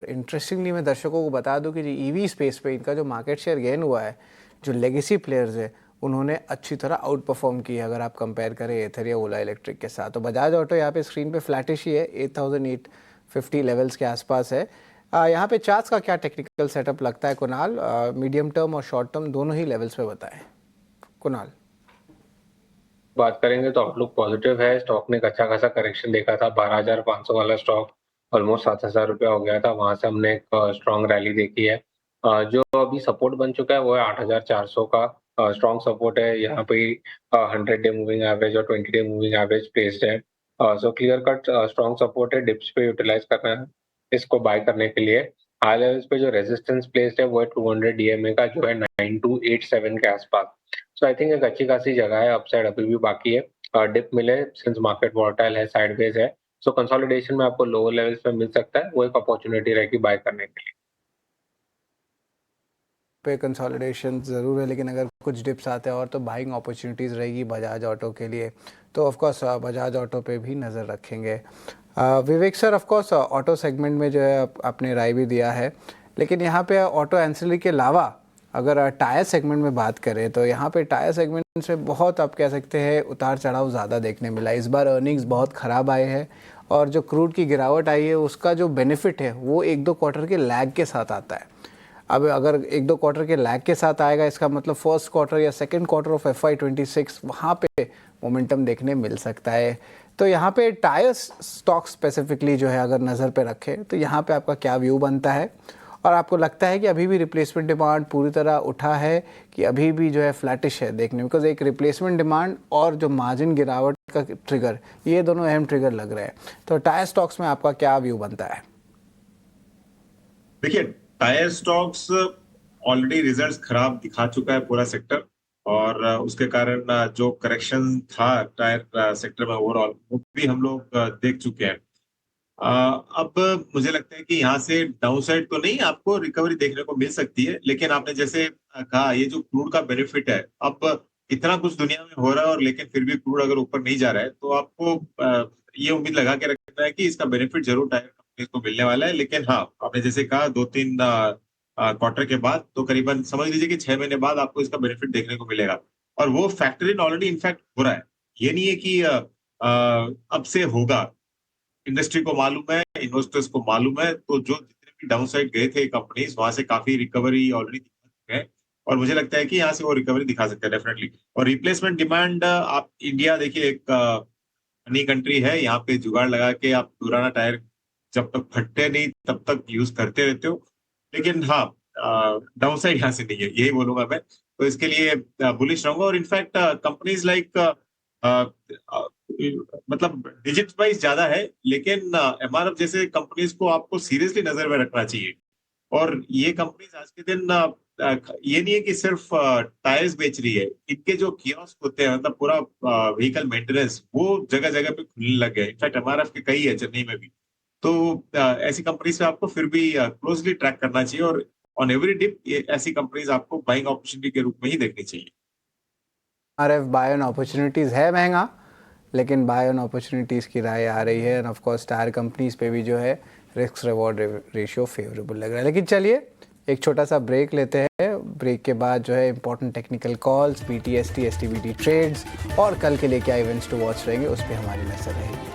Interestingly मैं दर्शकों को बता दूं कि ईवी स्पेस पे इनका जो मार्केट शेयर गेन हुआ है, जो लेगेसी प्लेयर्स है उन्होंने अच्छी तरह आउट परफॉर्म किया अगर आप कंपेयर करें एथर या ओला इलेक्ट्रिक के साथ। तो बजाज ऑटो यहाँ पे स्क्रीन पे फ्लैटिश ही है, 8850 लेवल्स के आसपास है। यहाँ पे चार्ट्स का क्या टेक्निकल सेटअप लगता है कुणाल? मीडियम टर्म और शॉर्ट टर्म दोनों ही लेवल्स पे बताएं कुणाल। बात करेंगे तो आउटलुक पॉजिटिव है। स्टॉक ने एक अच्छा खासा करेक्शन देखा था। 12,500 वाला स्टॉक ऑलमोस्ट 7,000 रुपया हो गया था। वहां से हमने एक स्ट्रॉन्ग रैली देखी है। जो अभी सपोर्ट बन चुका है वो है 8,400 का स्ट्रॉन्ग सपोर्ट है। यहाँ पे 100 डे मूविंग एवरेज और 20 डे मूविंग एवरेज प्लेस्ड है। So clear cut strong support है। डिप्स पे यूटिलाइज करना है इसको बाय करने के लिए। हाई लेवल्स पे जो रेजिस्टेंस प्लेस्ड है वो है 200 डीएमए का, जो है 9287 के आसपास। सो आई थिंक एक अच्छी खासी जगह है, अपसाइड अभी भी बाकी है। डिप मिले सिंस मार्केट वॉलेटाइल है, साइडवेज है, सो कंसोलिडेशन में आपको लोअर लेवल्स पे मिल सकता है, वो एक अपॉर्चुनिटी रहेगी बाय करने के लिए। पे कंसोलिडेशन ज़रूर है, लेकिन अगर कुछ डिप्स आते हैं और तो बाइंग अपॉर्चुनिटीज़ रहेगी बजाज ऑटो के लिए, तो ऑफ कोर्स बजाज ऑटो पे भी नज़र रखेंगे। Vivek sir, of course auto segment में जो है आपने राय भी दिया है, लेकिन यहाँ पे ऑटो एंसिलरी के अलावा अगर टायर सेगमेंट में बात करें तो यहाँ पे टायर सेगमेंट से बहुत आप कह सकते हैं उतार चढ़ाव ज़्यादा देखने मिला। इस बार अर्निंग्स बहुत ख़राब आए हैं और जो क्रूड की गिरावट आई है उसका जो बेनिफिट है वो 1-2 क्वार्टर के लैग के साथ आता है। अब अगर 1-2 क्वार्टर के लैग के साथ आएगा, इसका मतलब फर्स्ट क्वार्टर या सेकंड क्वार्टर ऑफ FY26 वहाँ पे मोमेंटम देखने मिल सकता है। तो यहाँ पे टायर स्टॉक स्पेसिफिकली जो है अगर नज़र पे रखें तो यहाँ पे आपका क्या व्यू बनता है, और आपको लगता है कि अभी भी रिप्लेसमेंट डिमांड पूरी तरह उठा है कि अभी भी जो है फ्लैटिश है देखने में? बिकॉज एक रिप्लेसमेंट डिमांड और जो मार्जिन गिरावट का ट्रिगर, ये दोनों अहम ट्रिगर लग रहे हैं। तो टायर स्टॉक्स में आपका क्या व्यू बनता है? देखिए, टायर स्टॉक्स ऑलरेडी रिजल्ट्स खराब दिखा चुका है पूरा सेक्टर, और उसके कारण जो करेक्शन था टायर सेक्टर में ओवरऑल वो भी हम लोग देख चुके हैं। अब मुझे लगता है कि यहाँ से डाउनसाइड तो नहीं, आपको रिकवरी देखने को मिल सकती है, लेकिन आपने जैसे कहा ये जो क्रूड का बेनिफिट है, अब इतना कुछ दुनिया में हो रहा है और लेकिन फिर भी क्रूड अगर ऊपर नहीं जा रहा है तो आपको ये उम्मीद लगा के रखना है कि इसका बेनिफिट जरूर टायर कंपनीज को मिलने वाला है। लेकिन हाँ, आपने जैसे कहा 2-3 क्वार्टर के बाद, तो करीबन समझ लीजिए कि 6 महीने बाद आपको इसका बेनिफिट देखने को मिलेगा, और वो फैक्टर इन ऑलरेडी इनफैक्ट हो रहा है। ये नहीं है कि अब से होगा। इंडस्ट्री को मालूम है, इन्वेस्टर्स को मालूम है, तो जो जितने भी डाउन साइड गए थे कंपनीज, वहां से काफी रिकवरी ऑलरेडी दिखा चुके हैं, और मुझे लगता है कि यहाँ से वो रिकवरी दिखा सकते हैं डेफिनेटली। और रिप्लेसमेंट डिमांड, आप इंडिया देखिए, एक नई कंट्री है, यहाँ पे जुगाड़ लगा के आप पुराना टायर जब तक फटते नहीं तब तक यूज करते रहते हो। लेकिन हाँ, डाउन साइड यहाँ से नहीं है, यही बोलूंगा मैं। तो इसके लिए बुलिश रहूंगा, और इनफैक्ट कंपनीज लाइक मतलब डिजिट वाइज ज्यादा है, लेकिन एमआरएफ जैसे कंपनीज को आपको सीरियसली नजर में रखना चाहिए। और ये कंपनीज आज के दिन ये नहीं है कि सिर्फ टायर्स बेच रही है, इनके जो कियोस्क होते हैं, मतलब पूरा व्हीकल मेंटेनेंस, वो जगह जगह पे खुलने लग गए। इनफैक्ट एमआरएफ के कई है चेन्नई में भी। तो ऐसी कंपनीज पे आपको फिर भी क्लोजली ट्रैक करना चाहिए, और ऑन एवरी डिप ऐसी कंपनीज आपको बाइंग अपॉर्चुनिटी के रूप में ही देखनी चाहिए। RF बाय ऑन अपॉर्चुनिटीज़ है महंगा, लेकिन बाय ऑन अपॉर्चुनिटीज़ की राय आ रही है, end of course tyre companies पे भी जो है रिस्क रिवॉर्ड रेशियो फेवरेबल लग रहा है। लेकिन चलिए एक छोटा सा ब्रेक लेते हैं। ब्रेक के बाद जो है important technical calls, BTST STBT trades और कल के लिए क्या इवेंट्स टू वॉच रहेंगे उस पर हमारी नजर रहेगी।